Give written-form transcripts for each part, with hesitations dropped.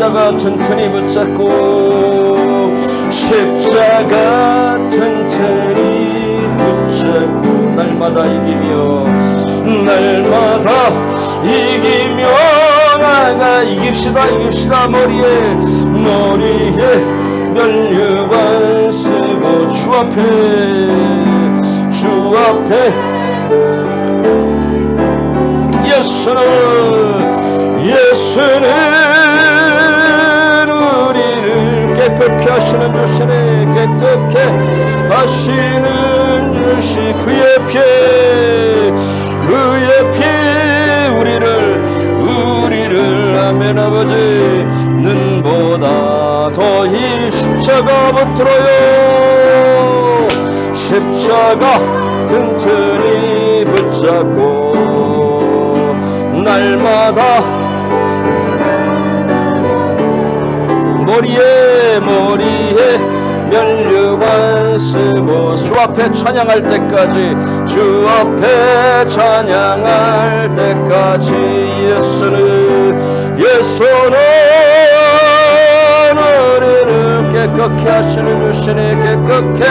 십자가 튼튼히 붙잡고 십자가 튼튼히 붙잡고 날마다 이기며 나가 이깁시다. 머리에 면류관 쓰고 주 앞에 예수는 우리를 깨끗게 하시는 주시네. 깨끗게 하시는 주시 그의 피 우리를 아멘 아버지 눈보다 더 이 십자가 붙들어요. 십자가 튼튼히 붙잡고 날마다 머리에 면류관 쓰고 주 앞에 찬양할 때까지 예수는 우리를 깨끗게 하시는 주시니 깨끗게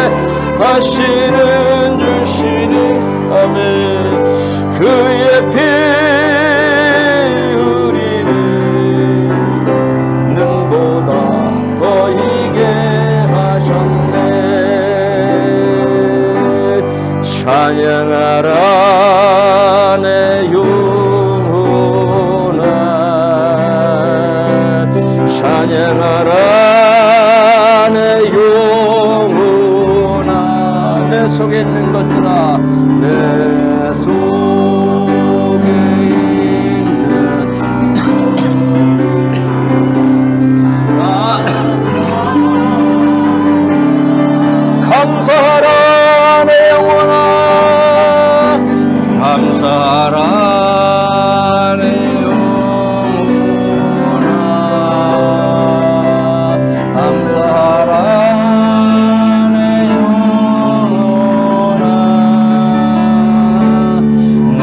하시는 주시니 아멘. 그의 피 우리를 눈보다 더 이게 하셨네. 찬양하라 내 영혼아 찬양하라 내 영혼아 내 속에 있는 것들아 내 속에 있는 감사하라 내 영혼아 감사하라 내 영혼아 감사하라 내 영혼아 내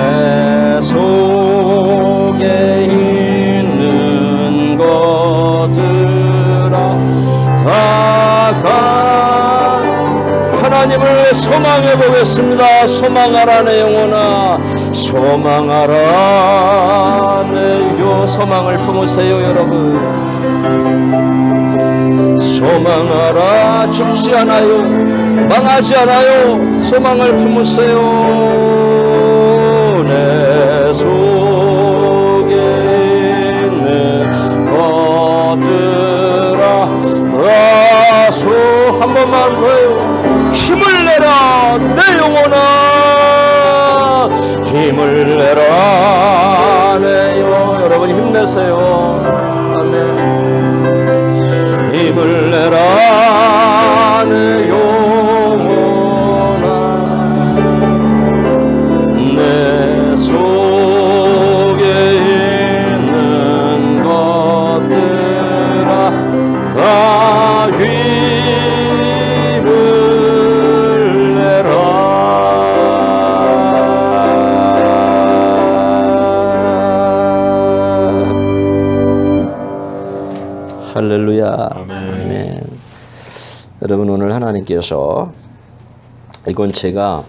속에 있는 것들아 다 하나님을 소망해 보겠습니다. 소망하라 내 영혼아 소망하라 내 소망을 품으세요 여러분. 소망하라 죽지 않아요 망하지 않아요. 소망을 품으세요. 내 속에 있는 것들아 다소 한 번만 더요. 힘을 내라 내 영혼아 힘을 내라 내요. 여러분 힘내세요. 아멘. 힘을 내라 내 영혼아 내 속에 있는 것들아 다 할렐루야. 아멘. 여러분 오늘 하나님께서 이건 제가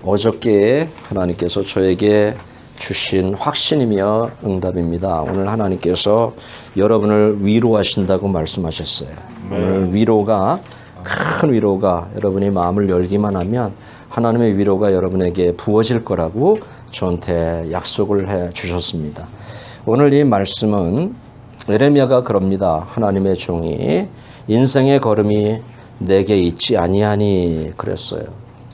어저께 하나님께서 저에게 주신 확신이며 응답입니다. 오늘 하나님께서 여러분을 위로하신다고 말씀하셨어요. 오늘 위로가 큰 위로가 여러분이 마음을 열기만 하면 하나님의 위로가 여러분에게 부어질 거라고 저한테 약속을 해 주셨습니다. 오늘 이 말씀은 예레미야가 그럽니다. 하나님의 종이 인생의 걸음이 내게 있지 아니하니 그랬어요.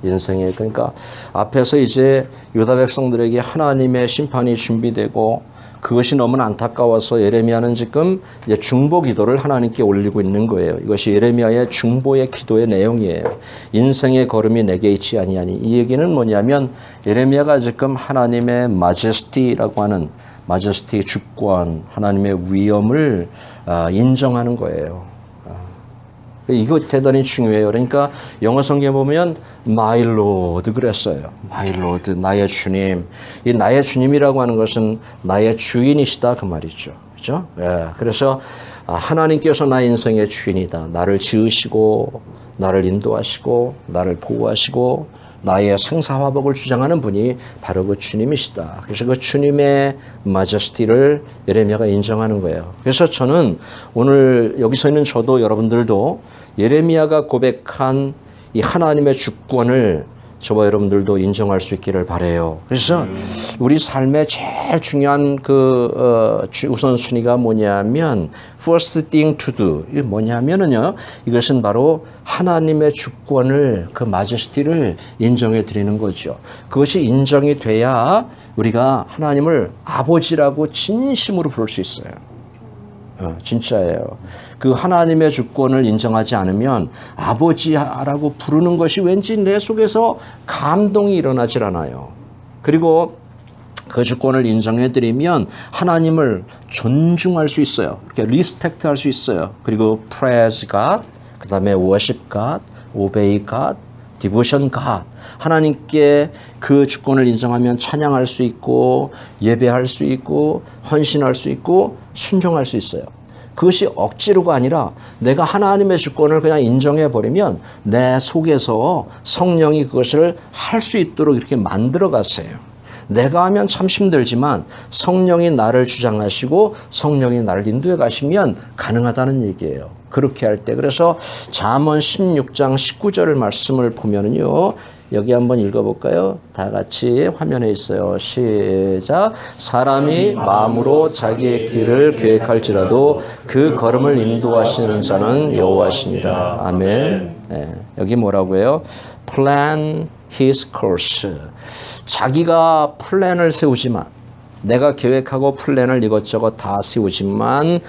인생의 그러니까 앞에서 이제 유다 백성들에게 하나님의 심판이 준비되고 그것이 너무 안타까워서 예레미야는 지금 이제 중보 기도를 하나님께 올리고 있는 거예요. 이것이 예레미야의 중보의 기도의 내용이에요. 인생의 걸음이 내게 있지 아니하니 이 얘기는 뭐냐면 예레미야가 지금 하나님의 마제스티라고 하는 마제스티 주권, 하나님의 위엄을 인정하는 거예요. 이거 대단히 중요해요. 그러니까 영어 성경에 보면 My Lord 그랬어요. My Lord, 나의 주님. 이 나의 주님이라고 하는 것은 나의 주인이시다 그 말이죠. 그죠? 예, 그래서 하나님께서 나의 인생의 주인이다. 나를 지으시고 나를 인도하시고 나를 보호하시고 나의 생사화복을 주장하는 분이 바로 그 주님이시다. 그래서 그 주님의 마제스티를 예레미야가 인정하는 거예요. 그래서 저는 오늘 여기서 있는 저도 여러분들도 예레미야가 고백한 이 하나님의 주권을 저와 여러분들도 인정할 수 있기를 바라요. 그래서 우리 삶의 제일 중요한 우선순위가 뭐냐면 first thing to do. 이게 뭐냐면은요. 이것은 바로 하나님의 주권을 그 마제스티를 인정해 드리는 거죠. 그것이 인정이 돼야 우리가 하나님을 아버지라고 진심으로 부를 수 있어요. 진짜예요. 그 하나님의 주권을 인정하지 않으면 아버지라고 부르는 것이 왠지 내 속에서 감동이 일어나질 않아요. 그리고 그 주권을 인정해드리면 하나님을 존중할 수 있어요. 이렇게 리스펙트 할 수 있어요. 그리고 praise God, 그 다음에 worship God, obey God, devotion God. 하나님께 그 주권을 인정하면 찬양할 수 있고 예배할 수 있고 헌신할 수 있고 순종할 수 있어요. 그것이 억지로가 아니라 내가 하나님의 주권을 그냥 인정해버리면 내 속에서 성령이 그것을 할 수 있도록 이렇게 만들어 갔어요. 내가 하면 참 힘들지만 성령이 나를 주장하시고 성령이 나를 인도해 가시면 가능하다는 얘기예요. 그렇게 할 때. 그래서 잠언 16장 19절을 말씀을 보면은요. 여기 한번 읽어볼까요? 다 같이 화면에 있어요. 시작. 사람이 마음으로 자기의 길을 계획할지라도 그 걸음을 인도하시는 자는 여호와시니라. 아멘. 네, 여기 뭐라고 해요? Plan his course. 자기가 플랜을 세우지만 내가 계획하고 플랜을 이것저것 다 세우지만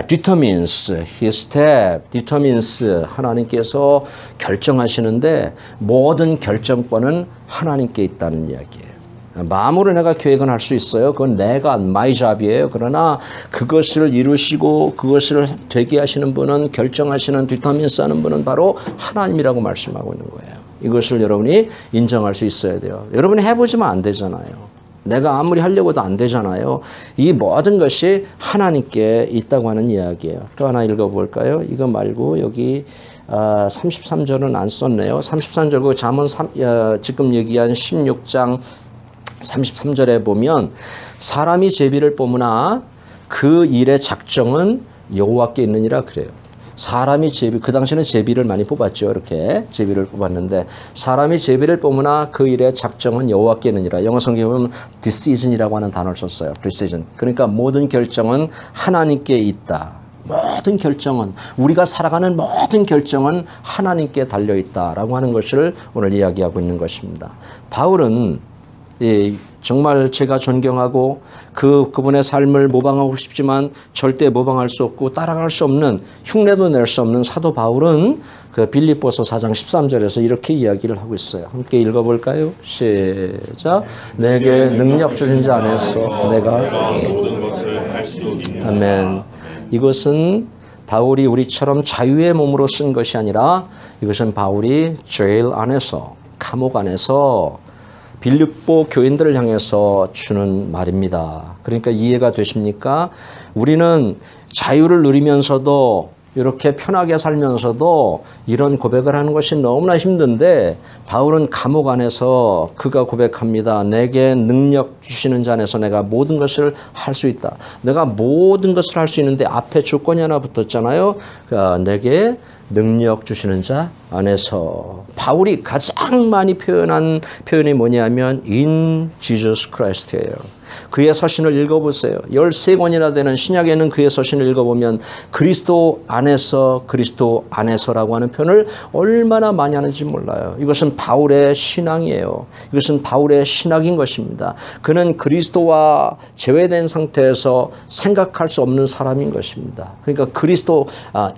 determines his step, determines 하나님께서 결정하시는데 모든 결정권은 하나님께 있다는 이야기예요. 마음으로 내가 계획은 할 수 있어요. 그건 내가 my job이에요. 그러나 그것을 이루시고 그것을 되게 하시는 분은 결정하시는 determines 하는 분은 바로 하나님이라고 말씀하고 있는 거예요. 이것을 여러분이 인정할 수 있어야 돼요. 여러분이 해보지만 안 되잖아요. 내가 아무리 하려고도 안 되잖아요. 이 모든 것이 하나님께 있다고 하는 이야기예요. 또 하나 읽어볼까요? 이거 말고 여기 33절은 안 썼네요. 33절 그 잠언 지금 얘기한 16장 33절에 보면 사람이 제비를 뽑으나 그 일의 작정은 여호와께 있느니라 그래요. 사람이 제비, 그 당시에는 제비를 많이 뽑았죠. 이렇게 제비를 뽑았는데 사람이 제비를 뽑으나 그 일의 작정은 여호와께 있느니라. 영어 성경에 보면 decision이라고 하는 단어를 썼어요. decision. 그러니까 모든 결정은 하나님께 있다. 모든 결정은 우리가 살아가는 모든 결정은 하나님께 달려있다라고 하는 것을 오늘 이야기하고 있는 것입니다. 바울은 정말 제가 존경하고 그분의 삶을 모방하고 싶지만 절대 모방할 수 없고 따라갈 수 없는 흉내도 낼 수 없는 사도 바울은 그 빌립보서 4장 13절에서 이렇게 이야기를 하고 있어요. 함께 읽어볼까요? 시작. 내게 능력 주신 자 안에서 내가 모든 것을 할 수 있느냐. 아멘. 이것은 바울이 우리처럼 자유의 몸으로 쓴 것이 아니라 이것은 바울이 제일 안에서 감옥 안에서 빌립보 교인들을 향해서 주는 말입니다. 그러니까 이해가 되십니까? 우리는 자유를 누리면서도 이렇게 편하게 살면서도 이런 고백을 하는 것이 너무나 힘든데 바울은 감옥 안에서 그가 고백합니다. 내게 능력 주시는 자 안에서 내가 모든 것을 할 수 있다. 내가 모든 것을 할 수 있는데 앞에 조건이 하나 붙었잖아요. 내게 능력 주시는 자 안에서. 바울이 가장 많이 표현한 표현이 뭐냐면 in Jesus Christ예요. 그의 서신을 읽어보세요. 13권이나 되는 신약에는 그의 서신을 읽어보면 그리스도 안에서라고 하는 표현을 얼마나 많이 하는지 몰라요. 이것은 바울의 신앙이에요. 이것은 바울의 신학인 것입니다. 그는 그리스도와 제외된 상태에서 생각할 수 없는 사람인 것입니다. 그러니까 그리스도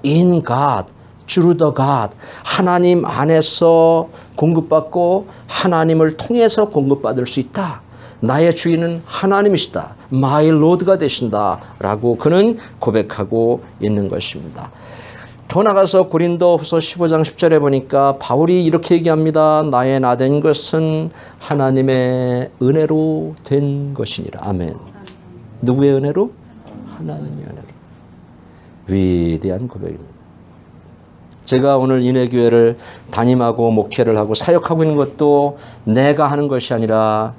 in God, through the God, 하나님 안에서 공급받고 하나님을 통해서 공급받을 수 있다. 나의 주인은 하나님이시다. My Lord가 되신다. 라고 그는 고백하고 있는 것입니다. 더 나가서 고린도후서 15장 10절에 보니까 바울이 이렇게 얘기합니다. 나의 나 된 것은 하나님의 은혜로 된 것이니라. 아멘. 누구의 은혜로? 하나님의 은혜로. 위대한 고백입니다. 제가 오늘 인해교회를 담임하고 목회를 하고 사역하고 있는 것도 내가 하는 것이 아니라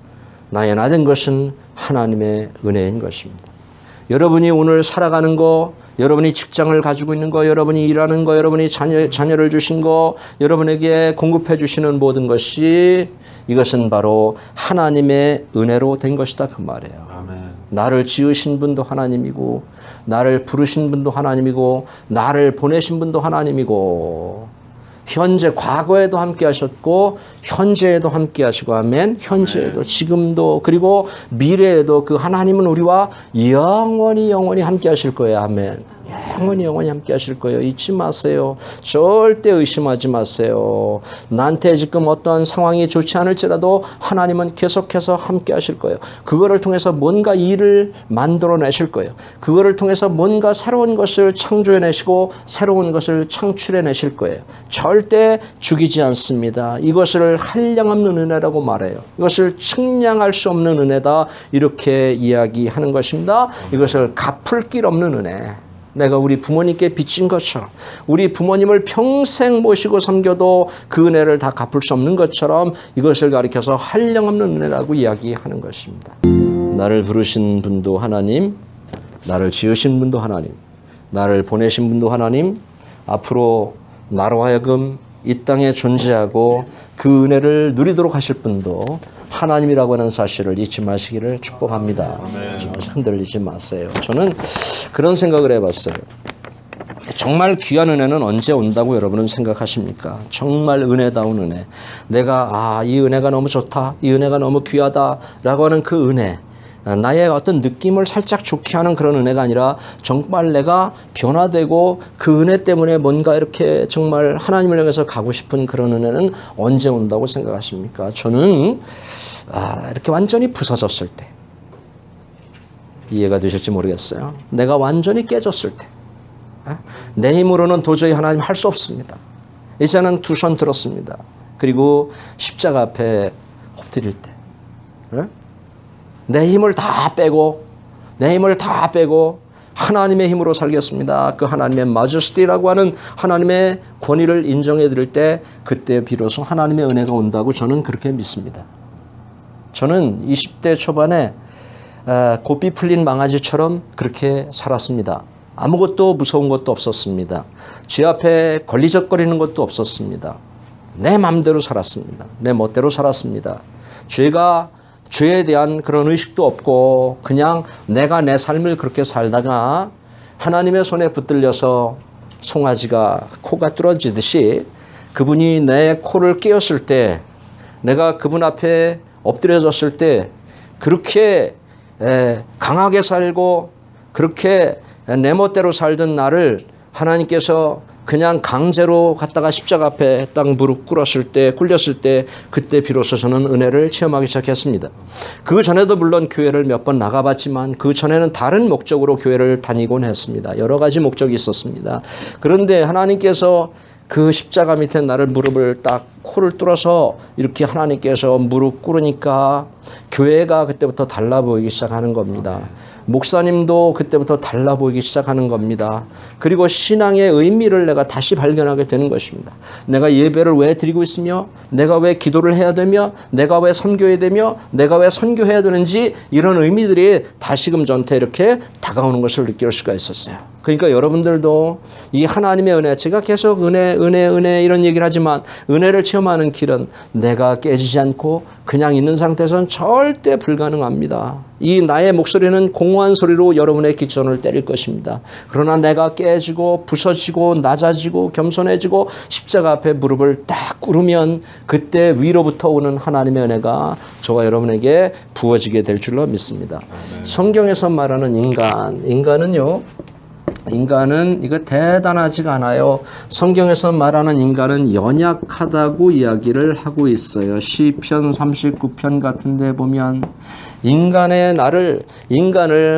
나의 나된 것은 하나님의 은혜인 것입니다. 여러분이 오늘 살아가는 거, 여러분이 직장을 가지고 있는 거, 여러분이 일하는 거, 여러분이 자녀를 주신 거, 여러분에게 공급해 주시는 모든 것이 이것은 바로 하나님의 은혜로 된 것이다 그 말이에요. 아멘. 나를 지으신 분도 하나님이고 나를 부르신 분도 하나님이고 나를 보내신 분도 하나님이고 현재 과거에도 함께 하셨고 현재에도 함께 하시고 아멘. 현재에도 지금도 그리고 미래에도 그 하나님은 우리와 영원히 함께 하실 거예요. 아멘. 영원히 함께 하실 거예요. 잊지 마세요. 절대 의심하지 마세요. 나한테 지금 어떤 상황이 좋지 않을지라도 하나님은 계속해서 함께 하실 거예요. 그거를 통해서 뭔가 일을 만들어내실 거예요. 그거를 통해서 뭔가 새로운 것을 창조해내시고 새로운 것을 창출해내실 거예요. 절대 죽이지 않습니다. 이것을 한량없는 은혜라고 말해요. 이것을 측량할 수 없는 은혜다. 이렇게 이야기하는 것입니다. 이것을 갚을 길 없는 은혜. 내가 우리 부모님께 빚진 것처럼 우리 부모님을 평생 모시고 섬겨도 그 은혜를 다 갚을 수 없는 것처럼 이것을 가리켜서 한량없는 은혜라고 이야기하는 것입니다. 나를 부르신 분도 하나님, 나를 지으신 분도 하나님, 나를 보내신 분도 하나님, 앞으로 나로 하여금 이 땅에 존재하고 그 은혜를 누리도록 하실 분도 하나님이라고 하는 사실을 잊지 마시기를 축복합니다. 흔들리지 마세요. 저는 그런 생각을 해봤어요. 정말 귀한 은혜는 언제 온다고 여러분은 생각하십니까? 정말 은혜다운 은혜. 내가 이 은혜가 너무 좋다. 이 은혜가 너무 귀하다라고 하는 그 은혜. 나의 어떤 느낌을 살짝 좋게 하는 그런 은혜가 아니라 정말 내가 변화되고 그 은혜 때문에 뭔가 이렇게 정말 하나님을 향해서 가고 싶은 그런 은혜는 언제 온다고 생각하십니까? 저는 이렇게 완전히 부서졌을 때, 이해가 되실지 모르겠어요. 내가 완전히 깨졌을 때, 내 힘으로는 도저히 하나님 할 수 없습니다. 이제는 두 손 들었습니다. 그리고 십자가 앞에 엎드릴 때, 내 힘을 다 빼고 하나님의 힘으로 살겠습니다. 그 하나님의 마저스티라고 하는 하나님의 권위를 인정해 드릴 때 그때 비로소 하나님의 은혜가 온다고 저는 그렇게 믿습니다. 저는 20대 초반에 고삐 풀린 망아지처럼 그렇게 살았습니다. 아무것도 무서운 것도 없었습니다. 제 앞에 걸리적거리는 것도 없었습니다. 내 마음대로 살았습니다. 내 멋대로 살았습니다. 죄에 대한 그런 의식도 없고 그냥 내가 내 삶을 그렇게 살다가 하나님의 손에 붙들려서 송아지가 코가 뚫어지듯이 그분이 내 코를 깨었을 때 내가 그분 앞에 엎드려졌을 때 그렇게 강하게 살고 그렇게 내 멋대로 살던 나를 하나님께서 그냥 강제로 갔다가 십자가 앞에 딱 무릎 꿇었을 때, 꿇렸을 때 그때 비로소 저는 은혜를 체험하기 시작했습니다. 그 전에도 물론 교회를 몇 번 나가봤지만 그 전에는 다른 목적으로 교회를 다니곤 했습니다. 여러 가지 목적이 있었습니다. 그런데 하나님께서 그 십자가 밑에 나를 무릎을 딱 코를 뚫어서 이렇게 하나님께서 무릎 꿇으니까 교회가 그때부터 달라 보이기 시작하는 겁니다. 목사님도 그때부터 달라 보이기 시작하는 겁니다. 그리고 신앙의 의미를 내가 다시 발견하게 되는 것입니다. 내가 예배를 왜 드리고 있으며 내가 왜 기도를 해야 되며 내가 왜 선교해야 되며 내가 왜 선교해야 되는지 이런 의미들이 다시금 저한테 이렇게 다가오는 것을 느낄 수가 있었어요. 그러니까 여러분들도 이 하나님의 은혜, 제가 계속 은혜 이런 얘기를 하지만 은혜를 체험하는 길은 내가 깨지지 않고 그냥 있는 상태에서는 절대 불가능합니다. 이 나의 목소리는 공허한 소리로 여러분의 기천을 때릴 것입니다. 그러나 내가 깨지고 부서지고 낮아지고 겸손해지고 십자가 앞에 무릎을 딱 꿇으면 그때 위로부터 오는 하나님의 은혜가 저와 여러분에게 부어지게 될 줄로 믿습니다. 성경에서 말하는 인간은요 인간은 이거 대단하지가 않아요. 성경에서 말하는 인간은 연약하다고 이야기를 하고 있어요. 시편 39편 같은 데 보면 인간을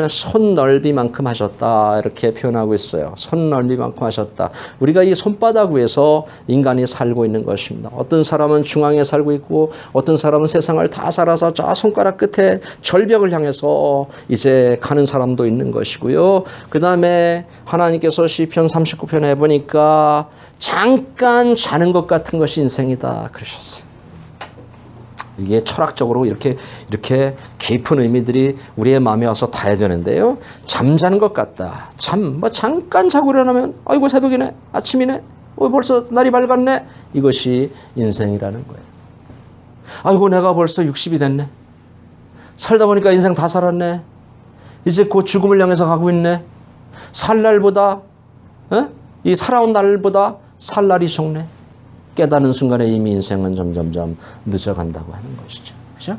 손넓이만큼 하셨다 이렇게 표현하고 있어요. 손넓이만큼 하셨다. 우리가 이 손바닥 위에서 인간이 살고 있는 것입니다. 어떤 사람은 중앙에 살고 있고 어떤 사람은 세상을 다 살아서 저 손가락 끝에 절벽을 향해서 이제 가는 사람도 있는 것이고요. 그 다음에 하나님께서 시편 39편에 보니까 잠깐 자는 것 같은 것이 인생이다 그러셨어요. 이게 철학적으로 이렇게 깊은 의미들이 우리의 마음에 와서 닿아야 되는데요. 잠자는 것 같다. 잠깐 자고 일어나면 아이고 새벽이네. 아침이네. 벌써 날이 밝았네. 이것이 인생이라는 거예요. 아이고 내가 벌써 60이 됐네. 살다 보니까 인생 다 살았네. 이제 곧 죽음을 향해서 가고 있네. 살 날보다 이 살아온 날보다 살 날이 적네. 깨닫는 순간에 이미 인생은 점점점 늦어간다고 하는 것이죠. 그죠?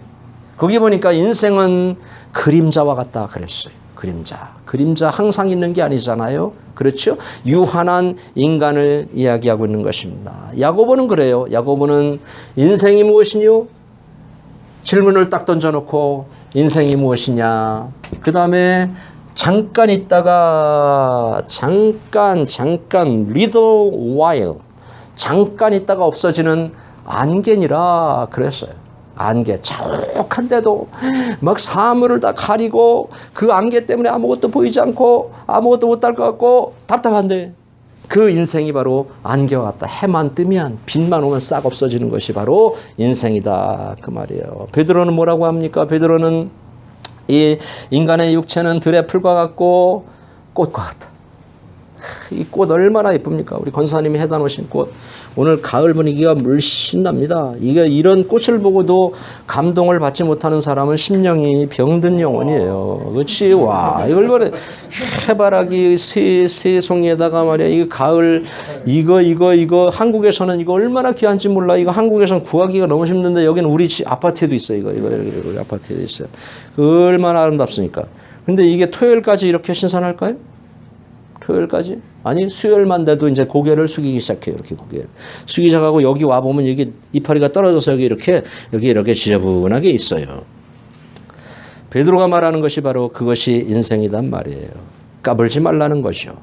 거기 보니까 인생은 그림자와 같다 그랬어요. 그림자 항상 있는 게 아니잖아요. 그렇죠? 유한한 인간을 이야기하고 있는 것입니다. 야고보는 그래요. 야고보는 인생이 무엇이뇨? 질문을 딱 던져놓고 인생이 무엇이냐. 그 다음에 잠깐 있다가 little while 잠깐 있다가 없어지는 안개니라 그랬어요. 안개 자욱한데도 막 사물을 다 가리고 그 안개 때문에 아무것도 보이지 않고 아무것도 못할 것 같고 답답한데 그 인생이 바로 안개와 같다. 해만 뜨면 빛만 오면 싹 없어지는 것이 바로 인생이다 그 말이에요. 베드로는 뭐라고 합니까? 베드로는 이 인간의 육체는 들의 풀과 같고 꽃과 같다. 이 꽃 얼마나 예쁩니까? 우리 권사님이 해다 놓으신 꽃. 오늘 가을 분위기가 물씬 납니다. 이런 꽃을 보고도 감동을 받지 못하는 사람은 심령이 병든 영혼이에요. 그렇지? 와, 이걸 말해. 해바라기 새송이에다가 말이야. 이 가을, 이거. 한국에서는 이거 얼마나 귀한지 몰라. 이거 한국에서는 구하기가 너무 힘든데 여기는 우리 집 아파트에도 있어요. 이거 우리 아파트에도 있어요. 얼마나 아름답습니까? 근데 이게 토요일까지 이렇게 신선할까요? 토요일까지? 아니 수요일만 돼도 이제 고개를 숙이기 시작해요. 이렇게 고개를 숙이기 시작하고 여기 와 보면 이게 이파리가 떨어져서 여기 이렇게 지저분하게 있어요. 베드로가 말하는 것이 바로 그것이 인생이란 말이에요. 까불지 말라는 것이요.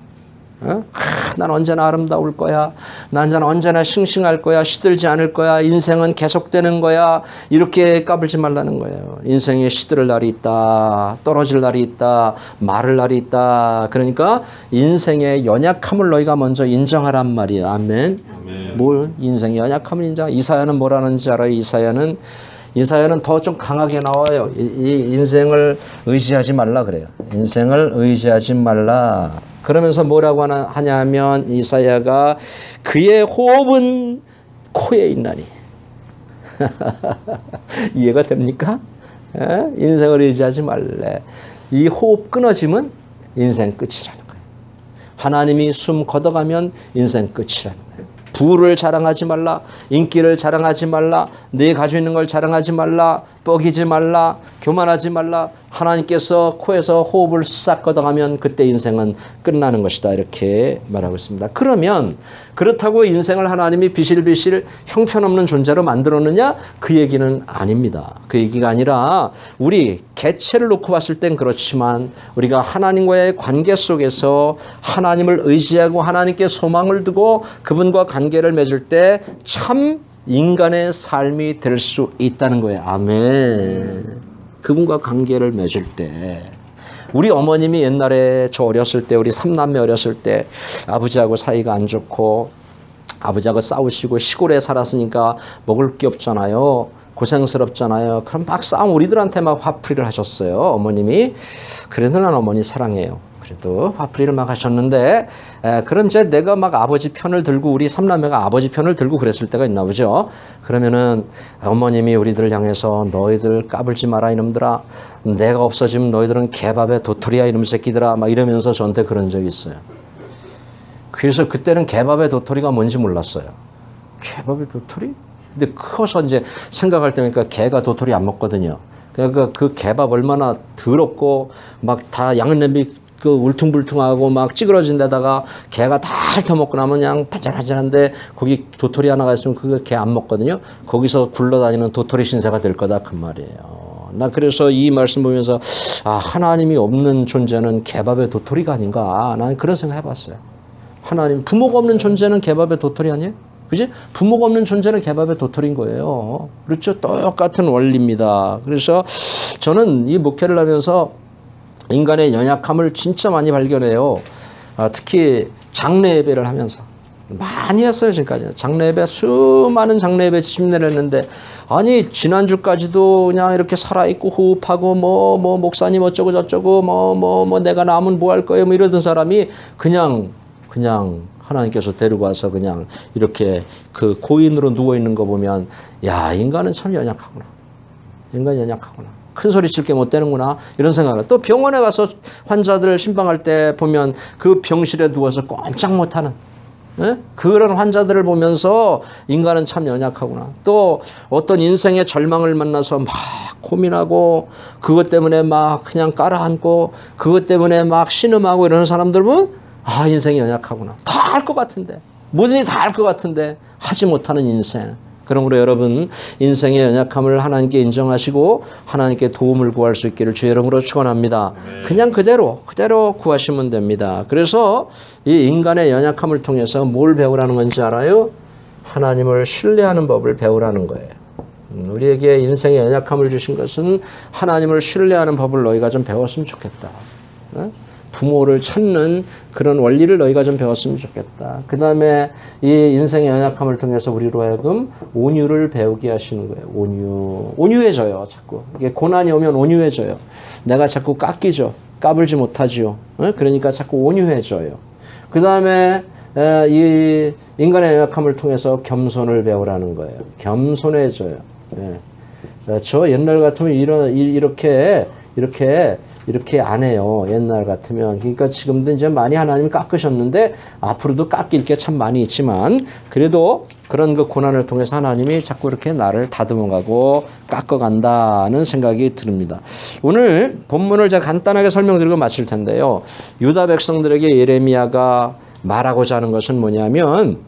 난 언제나 아름다울 거야. 난 언제나 싱싱할 거야. 시들지 않을 거야. 인생은 계속되는 거야. 이렇게 까불지 말라는 거예요. 인생에 시들 날이 있다. 떨어질 날이 있다. 마를 날이 있다. 그러니까 인생의 연약함을 너희가 먼저 인정하란 말이야. 아멘. 뭘 인생의 연약함을 인정. 이사야는 뭐라는지 알아요? 이사야는 더 좀 강하게 나와요. 이 인생을 의지하지 말라 그래요. 인생을 의지하지 말라. 그러면서 뭐라고 하냐 하면 이사야가 그의 호흡은 코에 있나니. 이해가 됩니까? 인생을 의지하지 말래. 이 호흡 끊어지면 인생 끝이라는 거예요. 하나님이 숨 걷어가면 인생 끝이라는 거예요. 부를 자랑하지 말라. 인기를 자랑하지 말라. 네 가지고 있는 걸 자랑하지 말라. 뻐기지 말라. 교만하지 말라. 하나님께서 코에서 호흡을 싹 걷어가면 그때 인생은 끝나는 것이다. 이렇게 말하고 있습니다. 그러면 그렇다고 인생을 하나님이 비실비실 형편없는 존재로 만들었느냐? 그 얘기는 아닙니다. 그 얘기가 아니라 우리 개체를 놓고 봤을 땐 그렇지만 우리가 하나님과의 관계 속에서 하나님을 의지하고 하나님께 소망을 두고 그분과 관계를 맺을 때 참 인간의 삶이 될 수 있다는 거예요. 아멘. 그분과 관계를 맺을 때 우리 어머님이 옛날에 저 어렸을 때 우리 삼남매 어렸을 때 아버지하고 사이가 안 좋고 아버지하고 싸우시고 시골에 살았으니까 먹을 게 없잖아요. 고생스럽잖아요. 그럼 막 싸움 우리들한테 막 화풀이를 하셨어요. 어머님이. 그래도 난 어머니 사랑해요. 그래도 화풀이를 막 하셨는데 그럼 이제 내가 막 아버지 편을 들고 우리 삼남매가 아버지 편을 들고 그랬을 때가 있나 보죠. 그러면은 어머님이 우리들을 향해서 너희들 까불지 마라 이놈들아. 내가 없어지면 너희들은 개밥에 도토리야 이놈 새끼들아 막 이러면서 저한테 그런 적이 있어요. 그래서 그때는 개밥에 도토리가 뭔지 몰랐어요. 개밥에 도토리? 근데 커서 이제 생각할 때니까 개가 도토리 안 먹거든요. 그러니까 그 개밥 얼마나 더럽고 막 다 양냄비 그 울퉁불퉁하고 막 찌그러진 데다가 개가 다 핥아먹고 나면 그냥 바잘바잘한데 거기 도토리 하나가 있으면 그거 개 안 먹거든요. 거기서 굴러다니는 도토리 신세가 될 거다 그 말이에요. 나 그래서 이 말씀 보면서 하나님이 없는 존재는 개밥의 도토리가 아닌가, 나는 그런 생각 해봤어요. 하나님, 부모가 없는 존재는 개밥의 도토리 아니에요? 그지? 부모가 없는 존재는 개밥의 도토리인 거예요. 그렇죠? 똑같은 원리입니다. 그래서 저는 이 목회를 하면서 인간의 연약함을 진짜 많이 발견해요. 특히 장례 예배를 하면서 많이 했어요. 지금까지 장례 예배, 수많은 장례 예배 침례를 했는데, 아니 지난주까지도 그냥 이렇게 살아있고 호흡하고 뭐 목사님 어쩌고 저쩌고 뭐 내가 남은 뭐 할 거예요 뭐 이러던 사람이 그냥 하나님께서 데리고 와서 그냥 이렇게 그 고인으로 누워 있는 거 보면, 야, 인간은 참 연약하구나. 인간이 연약하구나. 큰 소리 칠 게 못 되는구나. 이런 생각을. 또 병원에 가서 환자들을 신방할 때 보면 그 병실에 누워서 꼼짝 못하는, 예? 그런 환자들을 보면서 인간은 참 연약하구나. 또 어떤 인생의 절망을 만나서 막 고민하고 그것 때문에 막 그냥 깔아앉고 그것 때문에 막 신음하고 이러는 사람들 보면, 인생이 연약하구나. 다 할 것 같은데, 뭐든지 다 할 것 같은데 하지 못하는 인생. 그러므로 여러분, 인생의 연약함을 하나님께 인정하시고 하나님께 도움을 구할 수 있기를 주의 이름으로 축원합니다. 그냥 그대로 구하시면 됩니다. 그래서 이 인간의 연약함을 통해서 뭘 배우라는 건지 알아요? 하나님을 신뢰하는 법을 배우라는 거예요. 우리에게 인생의 연약함을 주신 것은 하나님을 신뢰하는 법을 너희가 좀 배웠으면 좋겠다. 부모를 찾는 그런 원리를 너희가 좀 배웠으면 좋겠다. 그 다음에 이 인생의 연약함을 통해서 우리로 하여금 온유를 배우게 하시는 거예요. 온유해져요. 자꾸 이게 고난이 오면 온유해져요. 내가 자꾸 깎이죠. 까불지 못하지요. 그러니까 자꾸 온유해져요. 그 다음에 이 인간의 연약함을 통해서 겸손을 배우라는 거예요. 겸손해져요. 저 옛날 같으면 이렇게 안 해요. 옛날 같으면. 그러니까 지금도 이제 많이 하나님이 깎으셨는데 앞으로도 깎일 게 참 많이 있지만, 그래도 그런 그 고난을 통해서 하나님이 자꾸 이렇게 나를 다듬어가고 깎아간다는 생각이 듭니다. 오늘 본문을 제가 간단하게 설명드리고 마칠 텐데요. 유다 백성들에게 예레미야가 말하고자 하는 것은 뭐냐면,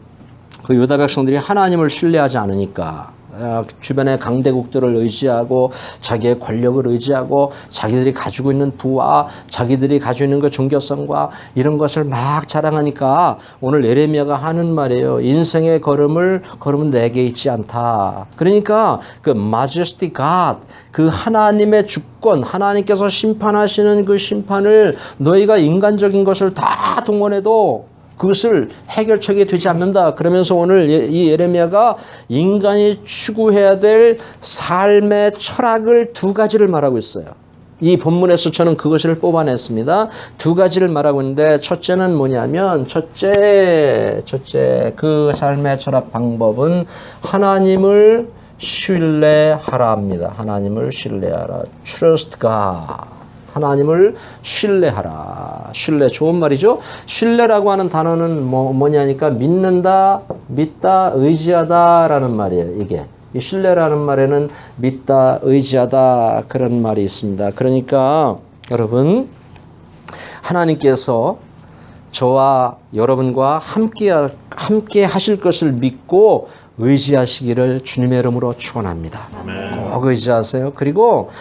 그 유다 백성들이 하나님을 신뢰하지 않으니까 주변의 강대국들을 의지하고 자기의 권력을 의지하고 자기들이 가지고 있는 부와 자기들이 가지고 있는 그 종교성과 이런 것을 막 자랑하니까 오늘 예레미야가 하는 말이에요. 인생의 걸음은 내게 있지 않다. 그러니까 그 majesty God, 그 하나님의 주권, 하나님께서 심판하시는 그 심판을 너희가 인간적인 것을 다 동원해도 그것을 해결책이 되지 않는다. 그러면서 오늘 이 예레미야가 인간이 추구해야 될 삶의 철학을 두 가지를 말하고 있어요. 이 본문에서 저는 그것을 뽑아냈습니다. 두 가지를 말하고 있는데, 첫째는 뭐냐면, 첫째 그 삶의 철학 방법은 하나님을 신뢰하라 합니다. 하나님을 신뢰하라. Trust God. 하나님을 신뢰하라. 신뢰, 좋은 말이죠. 신뢰라고 하는 단어는 뭐냐니까 믿는다, 믿다, 의지하다라는 말이에요. 이게 이 신뢰라는 말에는 믿다, 의지하다 그런 말이 있습니다. 그러니까 여러분, 하나님께서 저와 여러분과 함께 하실 것을 믿고 의지하시기를 주님의 이름으로 축원합니다. 꼭 의지하세요. 그리고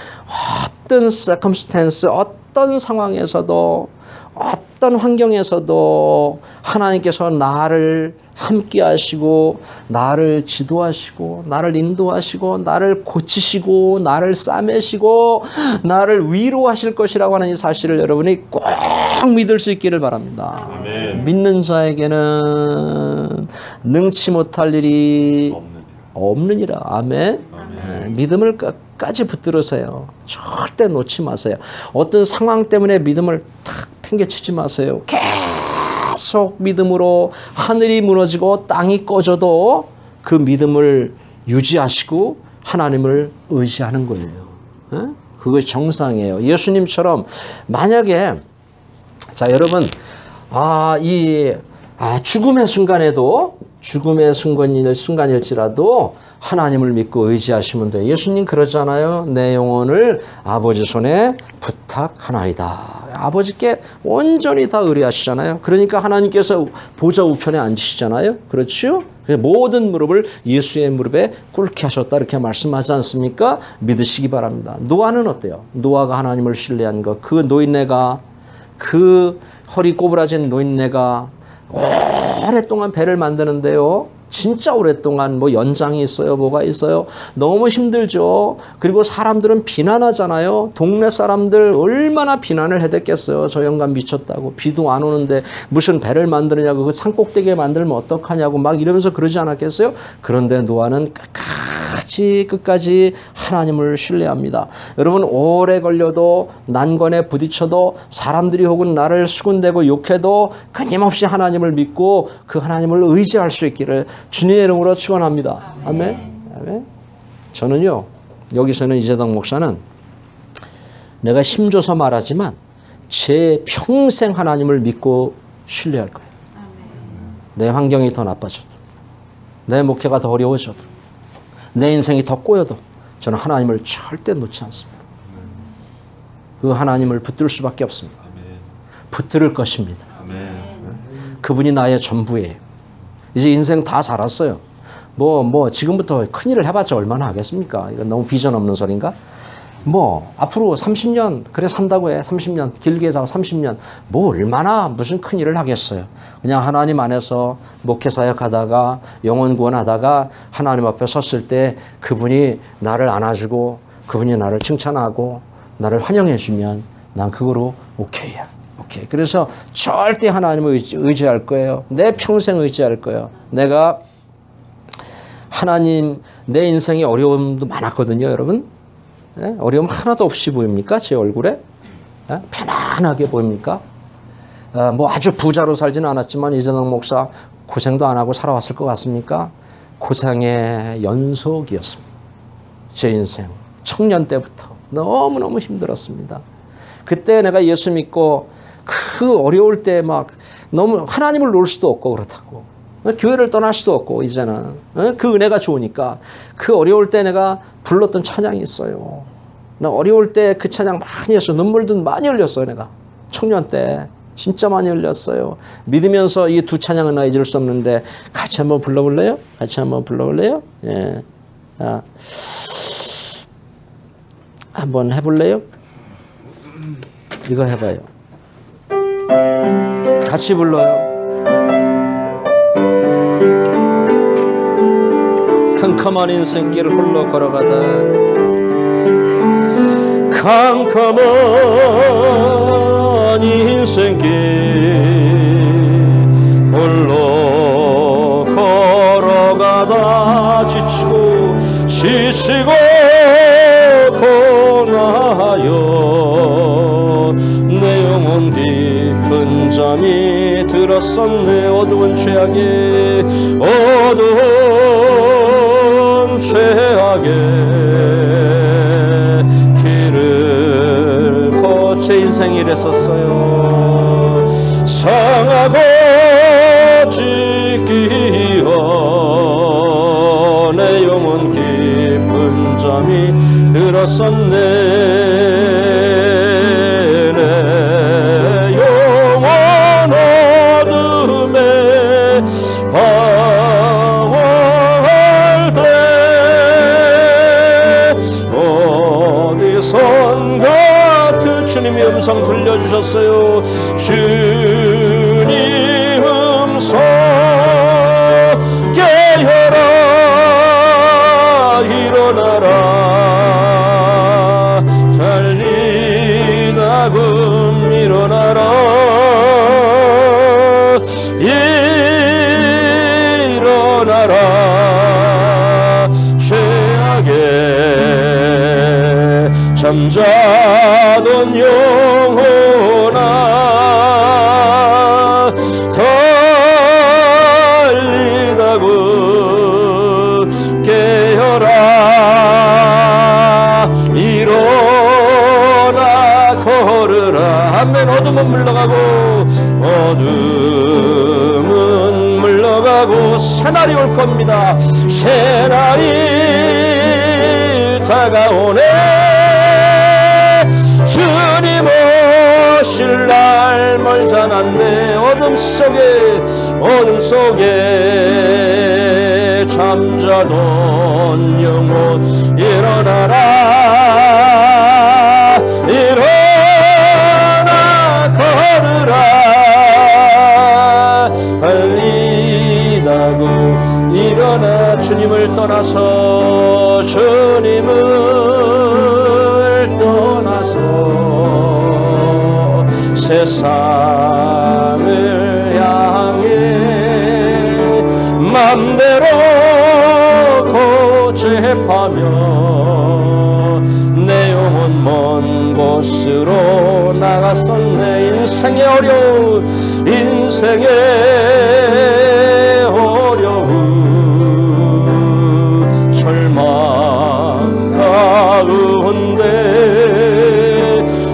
어떤 circumstance, 어떤 상황에서도, 어떤 환경에서도 하나님께서 나를 함께 하시고, 나를 지도하시고, 나를 인도하시고, 나를 고치시고, 나를 싸매시고, 나를 위로하실 것이라고 하는 이 사실을 여러분이 꼭 믿을 수 있기를 바랍니다. 아멘. 믿는 자에게는 능치 못할 일이 없느니라. 아멘. 믿음을 끝까지 붙들으세요. 절대 놓지 마세요. 어떤 상황 때문에 믿음을 탁 팽개치지 마세요. 계속 믿음으로 하늘이 무너지고 땅이 꺼져도 그 믿음을 유지하시고 하나님을 의지하는 거예요. 그것이 정상이에요. 예수님처럼 만약에, 자 여러분, 죽음의 순간에도, 죽음의 순간일지라도 하나님을 믿고 의지하시면 돼요. 예수님 그러잖아요. 내 영혼을 아버지 손에 부탁하나이다. 아버지께 온전히 다 의뢰하시잖아요. 그러니까 하나님께서 보좌 우편에 앉으시잖아요. 그렇죠? 모든 무릎을 예수의 무릎에 꿇게 하셨다 이렇게 말씀하지 않습니까? 믿으시기 바랍니다. 노아는 어때요? 노아가 하나님을 신뢰한 것, 그 노인네가, 그 허리 꼬부라진 노인네가 오랫동안 배를 만드는데요. 진짜 오랫동안 뭐 연장이 있어요, 뭐가 있어요. 너무 힘들죠. 그리고 사람들은 비난하잖아요. 동네 사람들 얼마나 비난을 해댔겠어요. 저 영감 미쳤다고. 비도 안 오는데 무슨 배를 만드느냐고, 그 산꼭대기에 만들면 어떡하냐고 막 이러면서 그러지 않았겠어요? 그런데 노아는 끝까지 하나님을 신뢰합니다. 여러분, 오래 걸려도 난관에 부딪혀도 사람들이 혹은 나를 수군대고 욕해도 끊임없이 하나님을 믿고 그 하나님을 의지할 수 있기를 주님의 이름으로 축원합니다. 아멘. 아멘. 저는요, 여기서는 이재덕 목사는 내가 힘줘서 말하지만 제 평생 하나님을 믿고 신뢰할 거예요. 내 환경이 더 나빠져도, 내 목회가 더 어려워져도, 내 인생이 더 꼬여도 저는 하나님을 절대 놓지 않습니다. 그 하나님을 붙들 수밖에 없습니다. 붙들 것입니다. 그분이 나의 전부예요. 이제 인생 다 살았어요. 지금부터 큰일을 해봤자 얼마나 하겠습니까? 이건 너무 비전 없는 소린가? 앞으로 30년, 그래 산다고 해. 30년, 길게 해서 30년. 얼마나 무슨 큰일을 하겠어요. 그냥 하나님 안에서 목회사역 하다가, 영혼 구원하다가 하나님 앞에 섰을 때 그분이 나를 안아주고, 그분이 나를 칭찬하고, 나를 환영해주면 난 그거로 오케이야. 오케이. 그래서 절대 하나님을 의지할 거예요. 내 평생 의지할 거예요. 내가 하나님, 내 인생에 어려움도 많았거든요, 여러분. 네? 어려움 하나도 없이 보입니까? 제 얼굴에? 네? 편안하게 보입니까? 아주 부자로 살지는 않았지만 이재덕 목사 고생도 안 하고 살아왔을 것 같습니까? 고생의 연속이었습니다. 제 인생. 청년 때부터 너무너무 힘들었습니다. 그때 내가 예수 믿고 그 어려울 때 너무 하나님을 놓을 수도 없고 그렇다고. 교회를 떠날 수도 없고 이제는 그 은혜가 좋으니까 그 어려울 때 내가 불렀던 찬양이 있어요. 나 어려울 때 그 찬양 많이 했어요. 눈물도 많이 흘렸어요. 내가 청년 때 진짜 많이 흘렸어요. 믿으면서 이 두 찬양은 나 잊을 수 없는데 같이 한번 불러볼래요? 같이 한번 불러볼래요? 예. 한번 해볼래요? 이거 해봐요. 같이 불러요. 캄캄한 인생길을 홀로 걸어가다 캄캄한 인생길 홀로 걸어가다 지치고 고나하여 내 영혼 깊은 잠이 들었었네. 어두운 죄악에 길을 제 인생이 이랬었어요. 상하고 찢기어 내 영혼 깊은 잠이 들었었네. 내 영혼 어둠에 방황할 때 어디선가 주님이 음성 들려주셨어요. 주님 음성 깨어라 일어나라 달리다금 일어나라 일어나라 죄악에 잠자던 영혼아 달리다고 깨어라 일어나 걸으라. 아멘. 어둠은 물러가고 어둠은 물러가고 새날이 올 겁니다. 새날이 다가오네. 주님 오실 날 멀잖았네. 어둠 속에 잠자던 영혼 일어나라 걸으라. 달리다고 일어나 주님을 떠나서 세상을 향해 맘대로 고집하며 내 영혼 먼 곳으로 나갔었네. 인생의 어려움 절망 가운데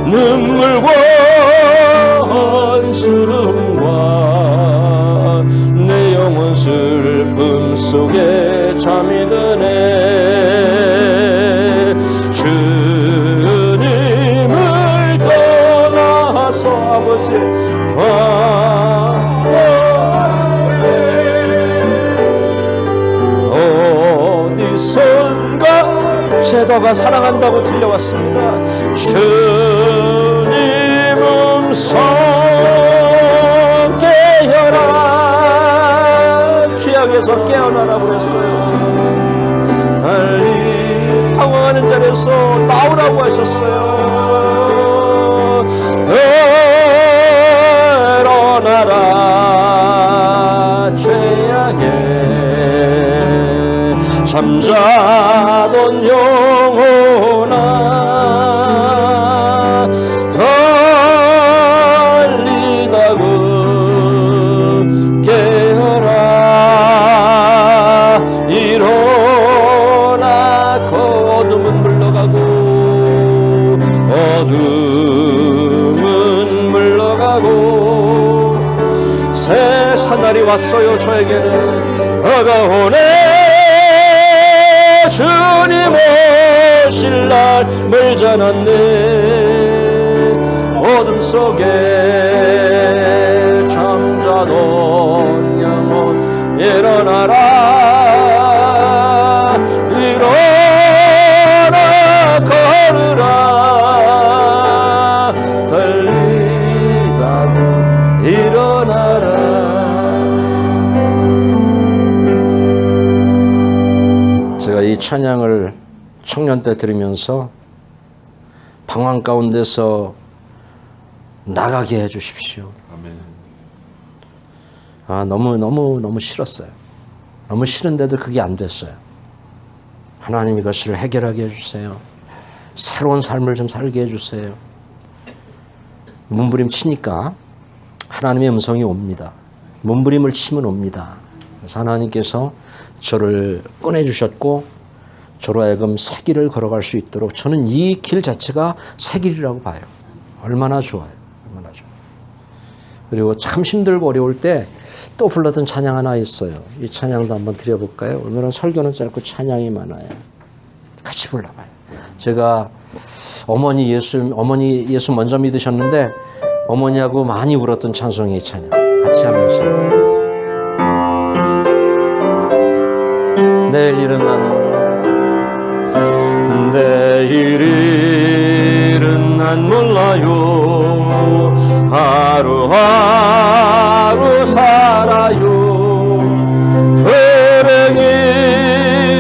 눈물과 한스름과 내 영혼 슬픔 속에 잠이 드네. 주님을 떠나서 아버지 어디선가 제도가 사랑한다고 들려왔습니다. 주님 음성 깨어라. 죄악에서 깨어나라 그랬어요. 달리 방황하는 자리에서 나오라고 하셨어요. 일어나라. 죄악에 잠자던 영혼아 달리다고 깨어라. 일어나 어둠은 물러가고 새 사날이 왔어요. 저에게는 다가오네. 주님 오실 날 멀잖았네. 어둠 속에 잠자던 영혼 일어나라. 일어나 걸으라. 달리다고 일어나라. 제가 이 찬양을 청년 때 들으면서 방황 가운데서 나가게 해 주십시오. 아멘. 너무 싫었어요. 너무 싫은데도 그게 안 됐어요. 하나님 이것을 해결하게 해주세요. 새로운 삶을 좀 살게 해주세요. 몸부림치니까 하나님의 음성이 옵니다. 몸부림을 치면 옵니다. 그래서 하나님께서 저를 꺼내주셨고 저로 하여금 새 길을 걸어갈 수 있도록 저는 이 길 자체가 새 길이라고 봐요. 얼마나 좋아요. 얼마나 좋아요. 그리고 참 힘들고 어려울 때 또 불렀던 찬양 하나 있어요. 이 찬양도 한번 드려볼까요? 오늘은 설교는 짧고 찬양이 많아요. 같이 불러봐요. 제가 어머니 예수 먼저 믿으셨는데 어머니하고 많이 울었던 찬송이 찬양 같이 하면서 내일 일은 난 몰라요. 하루하루 살아요. 불행이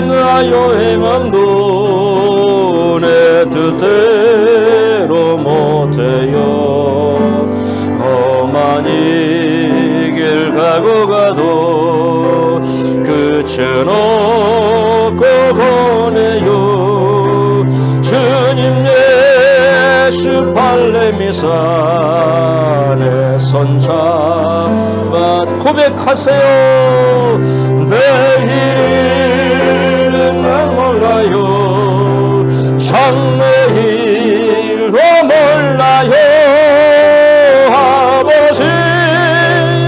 나 여행함도 내 뜻대로 못해요. 험한 이 길 가고 가도 끝은 없고 거네요. 주님 예수 발레미산에 손잡아 고백하세요. 내일은 난 몰라요. 장래일도 몰라요. 아버지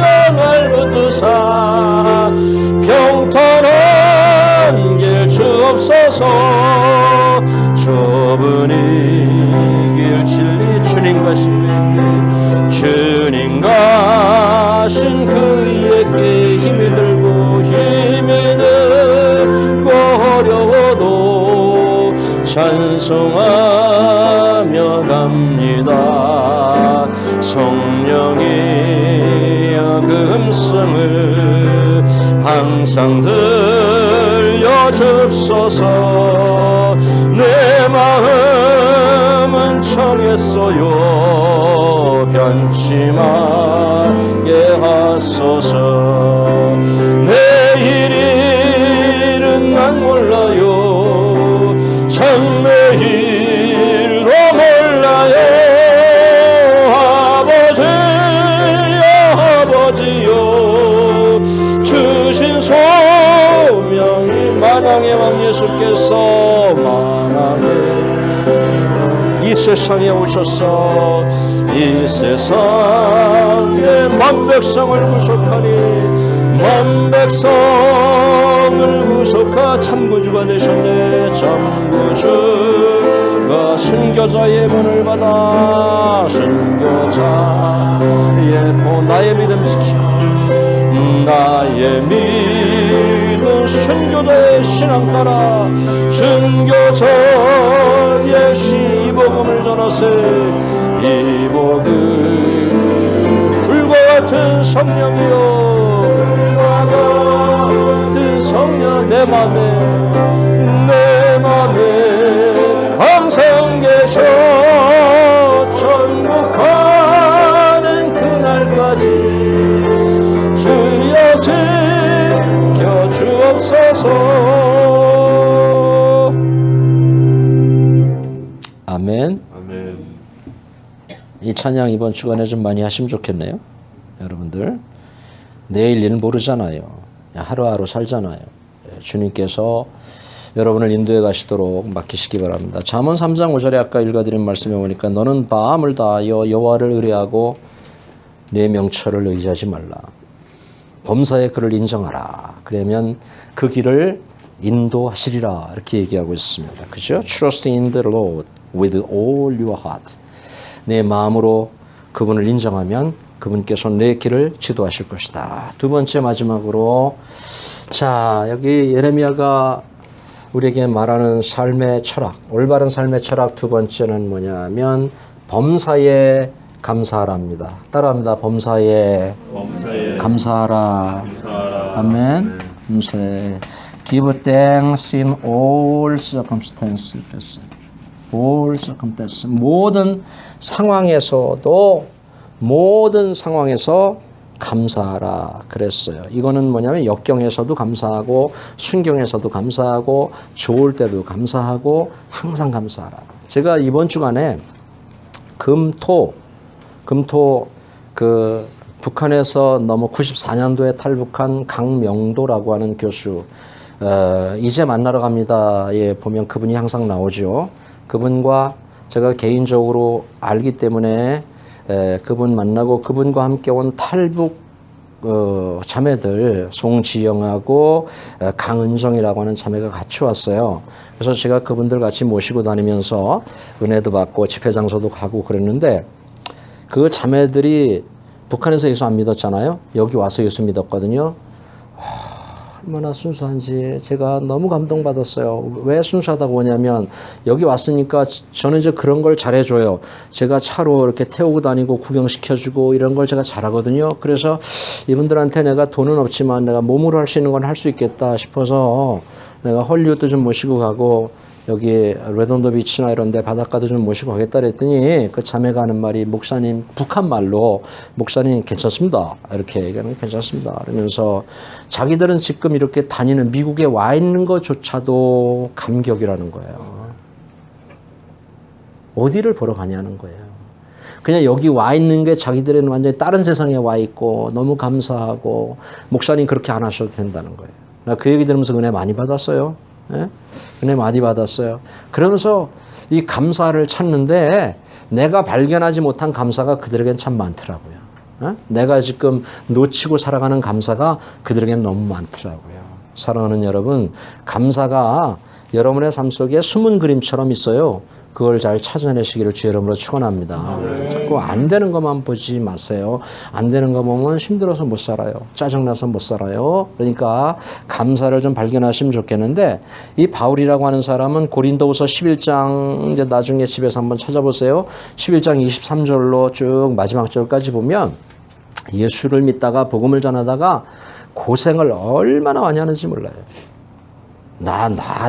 날 붙드사 평탄한 길 주옵소서. 좁은 이 길 진리 주님과 신뢰있게 찬송하며 갑니다. 성령의 음성을 항상 들려주소서. 내 마음은 정했어요. 변치 말게 하소서. 내일은 난 몰라요. 참 내일도 몰라요. 아버지여 주신 소명이 만왕의 왕 예수께서 만왕의 이 세상에 오셔서 이 세상의 만 백성을 구속하니 만 백성을 구속하 참구주가 되셨네. 참구주가 순교자의 본을 받아 순교자의 본 나의 믿음 지키고 나의 믿음 순교자의 신앙 따라 순교자의 시복음을 전하세. 이 복음 불과 같은 성령이여 불과 같은 성령 내 맘에 항상 계셔. 천국하는 그날까지 주여 지켜 주옵소서. 아멘. 이 찬양 이번 주간에 좀 많이 하시면 좋겠네요. 여러분들 내일 일은 모르잖아요. 하루하루 살잖아요. 주님께서 여러분을 인도해 가시도록 맡기시기 바랍니다. 잠언 3장 5절에 아까 읽어드린 말씀에 보니까 너는 마음을 다하여 여호와를 의뢰하고 내 명철을 의지하지 말라. 범사의 그를 인정하라. 그러면 그 길을 인도하시리라. 이렇게 얘기하고 있습니다. 그죠? Trust in the Lord with all your heart. 내 마음으로 그분을 인정하면 그분께서 내 길을 지도하실 것이다. 두 번째 마지막으로 자 여기 예레미야가 우리에게 말하는 삶의 철학, 올바른 삶의 철학 두 번째는 뭐냐면 범사에 감사하랍니다. 따라합니다. 범사에 감사하라. 아멘. 범사에 Give thanks in all circumstances. all circumstances. 모든 상황에서 감사하라 그랬어요. 이거는 뭐냐면 역경에서도 감사하고 순경에서도 감사하고 좋을 때도 감사하고 항상 감사하라. 제가 이번 주간에 금토 그 북한에서 너무 94년도에 탈북한 강명도라고 하는 교수 이제 만나러 갑니다에 보면 그분이 항상 나오죠. 그분과 제가 개인적으로 알기 때문에 그분 만나고 그분과 함께 온 탈북 자매들 송지영하고 강은정이라고 하는 자매가 같이 왔어요. 그래서 제가 그분들 같이 모시고 다니면서 은혜도 받고 집회 장소도 가고 그랬는데 그 자매들이 북한에서 예수 안 믿었잖아요. 여기 와서 예수 믿었거든요. 얼마나 순수한지 제가 너무 감동받았어요. 왜 순수하다고 하냐면 여기 왔으니까 저는 이제 그런 걸 잘해줘요. 제가 차로 이렇게 태우고 다니고 구경시켜주고 이런 걸 제가 잘하거든요. 그래서 이분들한테 내가 돈은 없지만 내가 몸으로 할 수 있는 건 할 수 있겠다 싶어서 내가 헐리우드도 좀 모시고 가고 여기 레돈도 비치나 이런 데 바닷가도 좀 모시고 가겠다 그랬더니 그 자매가 하는 말이 목사님 북한 말로 목사님 괜찮습니다. 이렇게 얘기하면 괜찮습니다. 그러면서 자기들은 지금 이렇게 다니는 미국에 와 있는 것조차도 감격이라는 거예요. 어디를 보러 가냐는 거예요. 그냥 여기 와 있는 게 자기들은 완전히 다른 세상에 와 있고 너무 감사하고 목사님 그렇게 안 하셔도 된다는 거예요. 나 그 얘기 들으면서 은혜 많이 받았어요. 예? 은혜 많이 받았어요. 그러면서 이 감사를 찾는데 내가 발견하지 못한 감사가 그들에겐 참 많더라고요. 예? 내가 지금 놓치고 살아가는 감사가 그들에겐 너무 많더라고요. 사랑하는 여러분, 감사가 여러분의 삶 속에 숨은 그림처럼 있어요. 그걸 잘 찾아내시기를 주의 이름으로 축원합니다. 자꾸 안 되는 것만 보지 마세요. 안 되는 거 보면 힘들어서 못 살아요. 짜증나서 못 살아요. 그러니까 감사를 좀 발견하시면 좋겠는데, 이 바울이라고 하는 사람은 고린도후서 11장, 이제 나중에 집에서 한번 찾아보세요. 11장 23절로 쭉 마지막 절까지 보면 예수를 믿다가 복음을 전하다가 고생을 얼마나 많이 하는지 몰라요.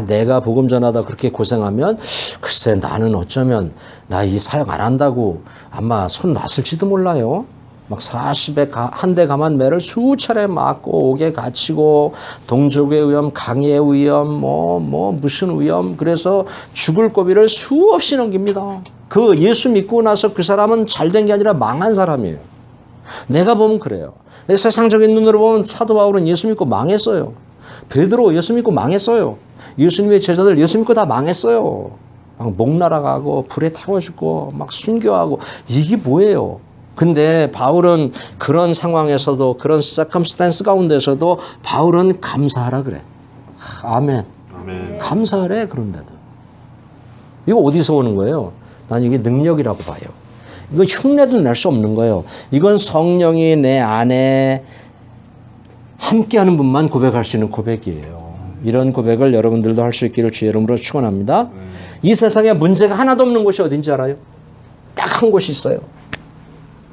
내가 복음 전하다 그렇게 고생하면 글쎄 나는 어쩌면 나 이 사역 안 한다고 아마 손 놨을지도 몰라요. 막 40에 한 대 감한 매를 수차례 맞고 옥에 갇히고 동족의 위험, 강의 위험, 무슨 위험, 그래서 죽을 고비를 수없이 넘깁니다. 그 예수 믿고 나서 그 사람은 잘된 게 아니라 망한 사람이에요. 내가 보면 그래요. 세상적인 눈으로 보면 사도 바울은 예수 믿고 망했어요. 베드로 예수 믿고 망했어요. 예수님의 제자들 예수 믿고 다 망했어요. 막 목 날아가고 불에 태워 죽고 막 순교하고 이게 뭐예요? 근데 바울은 그런 상황에서도 그런 서컴스탄스 가운데서도 바울은 감사하라 그래. 아멘. 감사하래 그런데도. 이거 어디서 오는 거예요? 난 이게 능력이라고 봐요. 이건 흉내도 낼 수 없는 거예요. 이건 성령이 내 안에 함께하는 분만 고백할 수 있는 고백이에요. 이런 고백을 여러분들도 할 수 있기를 주의 이름으로 축원합니다. 이 세상에 문제가 하나도 없는 곳이 어딘지 알아요? 딱 한 곳이 있어요.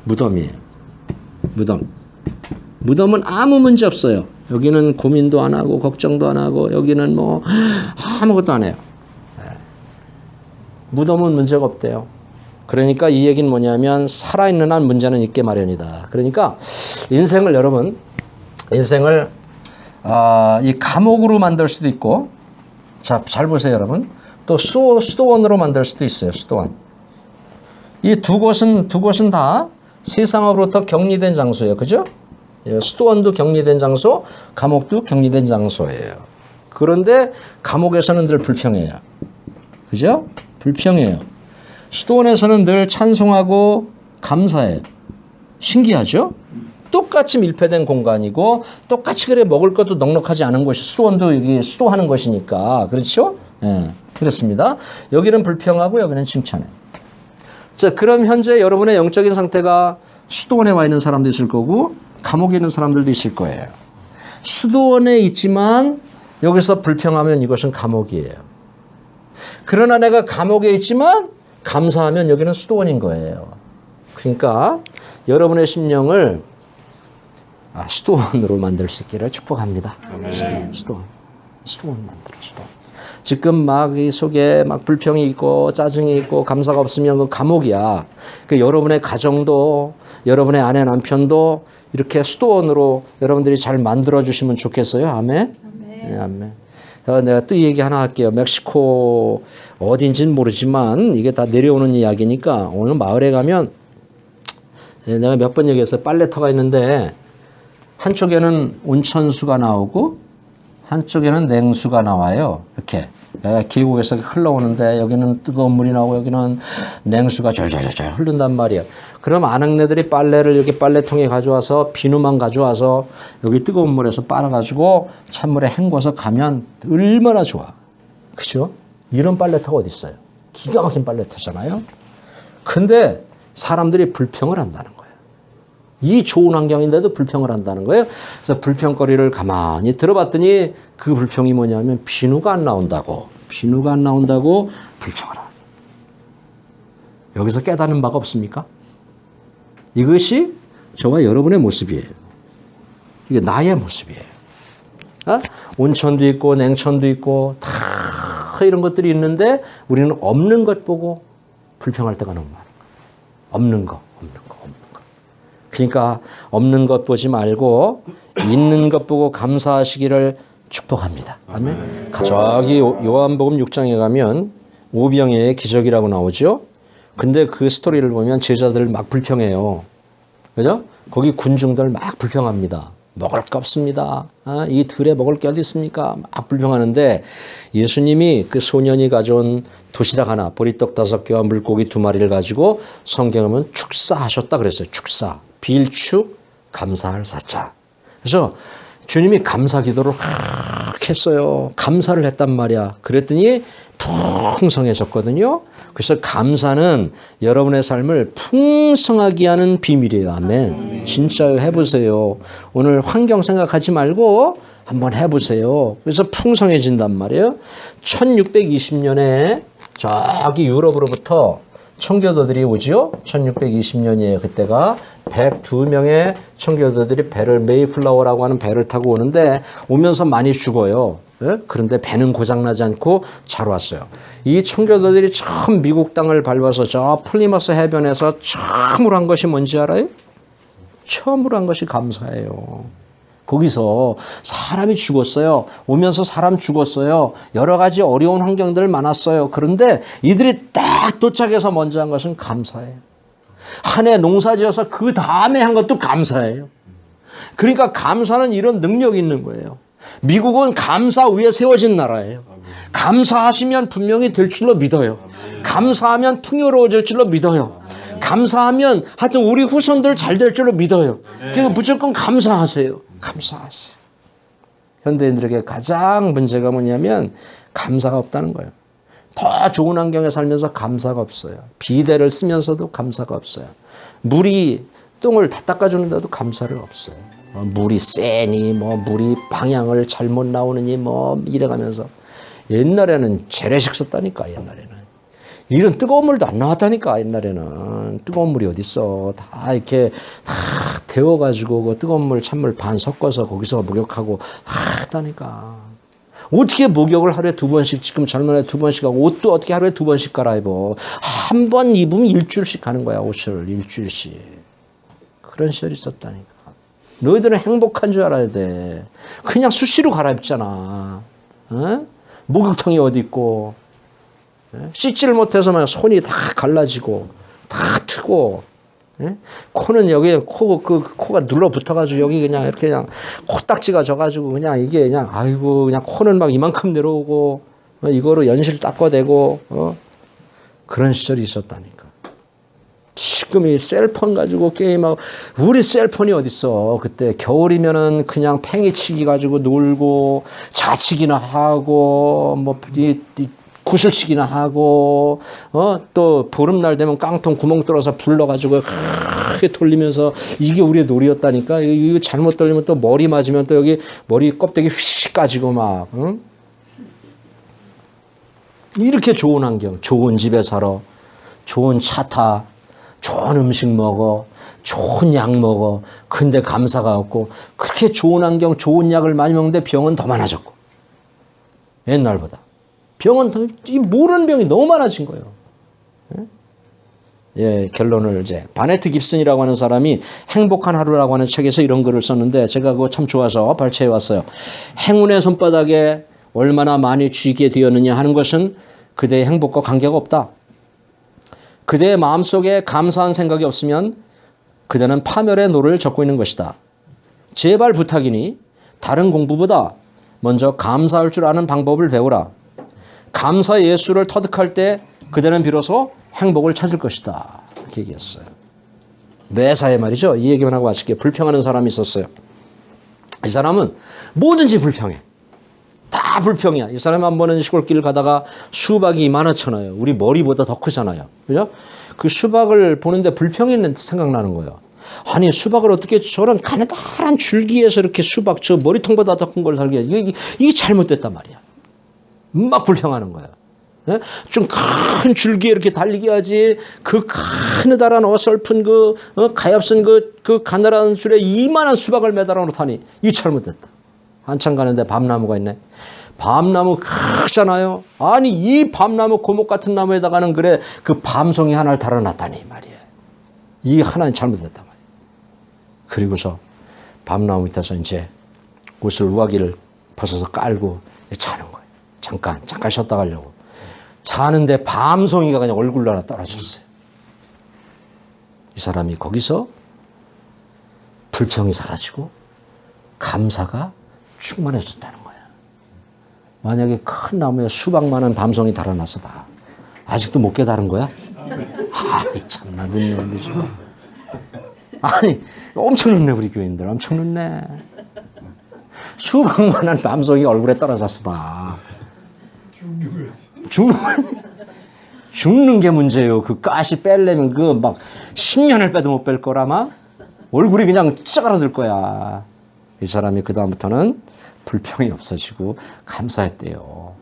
무덤이에요. 무덤. 무덤은 아무 문제 없어요. 여기는 고민도 안 하고 걱정도 안 하고 여기는 뭐 아무것도 안 해요. 무덤은 문제가 없대요. 그러니까 이 얘기는 뭐냐면 살아있는 한 문제는 있게 마련이다. 그러니까 인생을 여러분 인생을 이 감옥으로 만들 수도 있고, 자, 잘 보세요, 여러분. 또 수도원으로 만들 수도 있어요, 수도원. 이 두 곳은 다 세상으로부터 격리된 장소예요, 그죠? 수도원도 격리된 장소, 감옥도 격리된 장소예요. 그런데 감옥에서는 늘 불평해요, 그죠? 불평해요. 수도원에서는 늘 찬송하고 감사해요. 신기하죠? 똑같이 밀폐된 공간이고 똑같이 그래 먹을 것도 넉넉하지 않은 곳이 수도원도 여기 수도하는 것이니까 그렇죠? 예, 그렇습니다. 여기는 불평하고 여기는 칭찬해. 자, 그럼 현재 여러분의 영적인 상태가 수도원에 와 있는 사람도 있을 거고 감옥에 있는 사람들도 있을 거예요. 수도원에 있지만 여기서 불평하면 이것은 감옥이에요. 그러나 내가 감옥에 있지만 감사하면 여기는 수도원인 거예요. 그러니까 여러분의 심령을 수도원으로 만들 수 있기를 축복합니다. 수도원 만들어, 수도원. 지금 막 이 속에 막 불평이 있고 짜증이 있고 감사가 없으면 그 감옥이야. 그 여러분의 가정도 여러분의 아내 남편도 이렇게 수도원으로 여러분들이 잘 만들어 주시면 좋겠어요. 아멘. 네, 아멘. 내가 또 이 얘기 하나 할게요. 멕시코 어딘지는 모르지만 이게 다 내려오는 이야기니까 오늘 마을에 가면 내가 몇 번 얘기했어요. 빨래터가 있는데 한쪽에는 온천수가 나오고 한쪽에는 냉수가 나와요. 이렇게 계곡에서 흘러오는데 여기는 뜨거운 물이 나오고 여기는 냉수가 절절절 흐른단 말이에요. 그럼 아낙네들이 빨래를 여기 빨래통에 가져와서 비누만 가져와서 여기 뜨거운 물에서 빨아가지고 찬물에 헹궈서 가면 얼마나 좋아. 그죠? 이런 빨래터가 어디 있어요? 기가 막힌 빨래터잖아요. 근데 사람들이 불평을 한다는 거예요. 이 좋은 환경인데도 불평을 한다는 거예요. 그래서 불평거리를 가만히 들어봤더니 그 불평이 뭐냐면 비누가 안 나온다고 불평을 합니다. 여기서 깨달은 바가 없습니까? 이것이 저와 여러분의 모습이에요. 이게 나의 모습이에요. 온천도 있고 냉천도 있고 다 이런 것들이 있는데 우리는 없는 것 보고 불평할 때가 너무 많아요. 없는 거. 그러니까 없는 것 보지 말고 있는 것 보고 감사하시기를 축복합니다. 아멘. 저기 요한복음 6장에 가면 오병이어의 기적이라고 나오죠. 근데 그 스토리를 보면 제자들 막 불평해요. 그죠? 거기 군중들 막 불평합니다. 먹을 게 없습니다. 이 들에 먹을 게 어디 있습니까? 막 불평하는데 예수님이 그 소년이 가져온 도시락 하나, 보리떡 5개와 물고기 2마리를 가지고 성경에 보면 축사하셨다 그랬어요. 축사. 빌축 감사할 사자. 그래서 주님이 감사 기도를 확 했어요. 감사를 했단 말이야. 그랬더니 풍성해졌거든요. 그래서 감사는 여러분의 삶을 풍성하게 하는 비밀이에요. 아멘. 진짜요. 해보세요. 오늘 환경 생각하지 말고 한번 해보세요. 그래서 풍성해진단 말이에요. 1620년에 저기 유럽으로부터 청교도들이 오지요. 1620년이에요. 그때가 102명의 청교도들이 배를 메이플라워라고 하는 배를 타고 오는데 오면서 많이 죽어요. 예? 그런데 배는 고장나지 않고 잘 왔어요. 이 청교도들이 처음 미국 땅을 밟아서 저 플리머스 해변에서 처음으로 한 것이 뭔지 알아요? 처음으로 한 것이 감사예요. 거기서 사람이 죽었어요. 오면서 사람 죽었어요. 여러 가지 어려운 환경들 많았어요. 그런데 이들이 딱 도착해서 먼저 한 것은 감사예요. 한 해 농사 지어서 그 다음에 한 것도 감사예요. 그러니까 감사는 이런 능력이 있는 거예요. 미국은 감사 위에 세워진 나라예요. 감사하시면 분명히 될 줄로 믿어요. 감사하면 풍요로워질 줄로 믿어요. 감사하면 하여튼 우리 후손들 잘 될 줄로 믿어요. 그러니까 무조건 감사하세요. 감사하세요. 현대인들에게 가장 문제가 뭐냐면 감사가 없다는 거예요. 더 좋은 환경에 살면서 감사가 없어요. 비데를 쓰면서도 감사가 없어요. 물이 똥을 다 닦아주는데도 감사를 없어요. 물이 세니 물이 방향을 잘못 나오느니 이래가면서 옛날에는 재래식 썼다니까. 옛날에는 이런 뜨거운 물도 안 나왔다니까. 옛날에는 뜨거운 물이 어딨어. 다 이렇게 다 데워가지고 그 뜨거운 물 찬물 반 섞어서 거기서 목욕하고 하다니까. 어떻게 목욕을 하루에 2번씩, 지금 젊은 애 2번씩 하고 옷도 어떻게 하루에 2번씩 갈아입어. 한 번 입으면 일주일씩 하는 거야. 옷을 일주일씩. 그런 시절이 있었다니까. 너희들은 행복한 줄 알아야 돼. 그냥 수시로 갈아입잖아. 어? 목욕탕이 어디 있고. 씻지를 못해서 손이 다 갈라지고 다 트고 코는 여기 코가 눌러 붙어가지고 여기 그냥 이렇게 그냥 코딱지가 져가지고 그냥 이게 그냥 아이고 그냥 코는 막 이만큼 내려오고 이거로 연실 닦아대고 그런 시절이 있었다니까. 지금 이 셀폰 가지고 게임하고 우리 셀폰이 어딨어. 그때 겨울이면은 그냥 팽이치기 가지고 놀고 자치기나 하고 구슬치기나 하고 또 보름날 되면 깡통 구멍 뚫어서 불러가지고 크게 돌리면서 이게 우리의 놀이였다니까. 이거 잘못 돌리면 또 머리 맞으면 또 여기 머리 껍데기 휘식 까지고 막 이렇게 좋은 환경, 좋은 집에 살아, 좋은 차 타, 좋은 음식 먹어, 좋은 약 먹어. 근데 감사가 없고 그렇게 좋은 환경, 좋은 약을 많이 먹는데 병은 더 많아졌고 옛날보다. 병은 모르는 병이 너무 많아진 거예요. 예, 결론을 이제 바네트 깁슨이라고 하는 사람이 행복한 하루라고 하는 책에서 이런 글을 썼는데 제가 그거 참 좋아서 발췌해 왔어요. 행운의 손바닥에 얼마나 많이 쥐게 되었느냐 하는 것은 그대의 행복과 관계가 없다. 그대의 마음속에 감사한 생각이 없으면 그대는 파멸의 노를 젓고 있는 것이다. 제발 부탁이니 다른 공부보다 먼저 감사할 줄 아는 방법을 배우라. 감사 예수를 터득할 때 그대는 비로소 행복을 찾을 것이다. 이렇게 얘기했어요. 매사에 말이죠. 이 얘기만 하고 마칠게요. 불평하는 사람이 있었어요. 이 사람은 뭐든지 불평해. 다 불평이야. 이 사람이 한 번은 시골길을 가다가 수박이 많았잖아요. 우리 머리보다 더 크잖아요. 그죠? 그 수박을 보는데 불평이 생각나는 거예요. 아니 수박을 어떻게 저런 가느다란 줄기에서 이렇게 수박 저 머리통보다 더 큰 걸 살게 해. 이게 잘못됐단 말이야. 막 불평하는 거야. 좀 큰 줄기에 이렇게 달리게 하지. 그 가느다란 어설픈 가엾은 그 가느다란 줄에 이만한 수박을 매달아 놓다니 이 잘못됐다. 한참 가는데 밤나무가 있네. 밤나무 크잖아요. 아니 이 밤나무 고목 같은 나무에다가는 그래 그 밤송이 하나를 달아놨다니 말이야. 이 하나는 잘못됐단 말이야. 그리고서 밤나무 밑에서 이제 옷을 우아기를 벗어서 깔고 자는 거예요. 잠깐 쉬었다 가려고. 자는데 밤송이가 그냥 얼굴로 하나 떨어졌어요. 이 사람이 거기서 불평이 사라지고 감사가 충만해졌다는 거야. 만약에 큰 나무에 수박 많은 밤송이 달아놨어 봐. 아직도 못 깨달은 거야? 아이 참나 늦네 늦어. 아니 엄청 늦네 우리 교인들 엄청 늦네. 수백만한 밤송이 얼굴에 떨어졌어 봐. 죽는 게 문제예요. 그 가시 뺄려면 그 막 10년을 빼도 못 뺄 거라마 얼굴이 그냥 찌그러들 거야. 이 사람이 그 다음부터는 불평이 없어지고 감사했대요.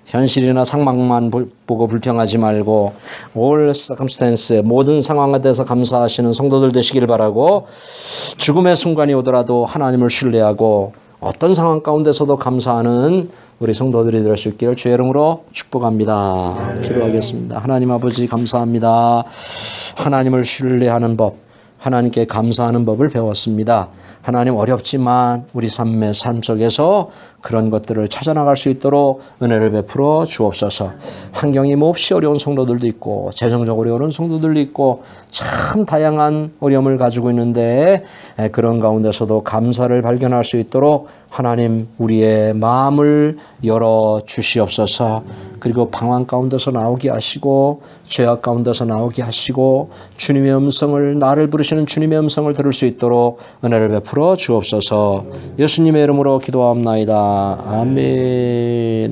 현실이나 상황만 보고 불평하지 말고 all circumstance, 모든 상황에 대해서 감사하시는 성도들 되시길 바라고, 죽음의 순간이 오더라도 하나님을 신뢰하고 어떤 상황 가운데서도 감사하는 우리 성도들이 될 수 있기를 주의 이름으로 축복합니다. 기도하겠습니다. 하나님 아버지 감사합니다. 하나님을 신뢰하는 법, 하나님께 감사하는 법을 배웠습니다. 하나님 어렵지만 우리 삶 속에서 그런 것들을 찾아나갈 수 있도록 은혜를 베풀어 주옵소서. 환경이 몹시 어려운 성도들도 있고 재정적으로 어려운 성도들도 있고 참 다양한 어려움을 가지고 있는데 그런 가운데서도 감사를 발견할 수 있도록 하나님 우리의 마음을 열어 주시옵소서. 그리고 방황 가운데서 나오게 하시고 죄악 가운데서 나오게 하시고 주님의 음성을, 나를 부르시는 주님의 음성을 들을 수 있도록 은혜를 베풀어 주옵소서. 예수님의 이름으로 기도하옵나이다. 아멘.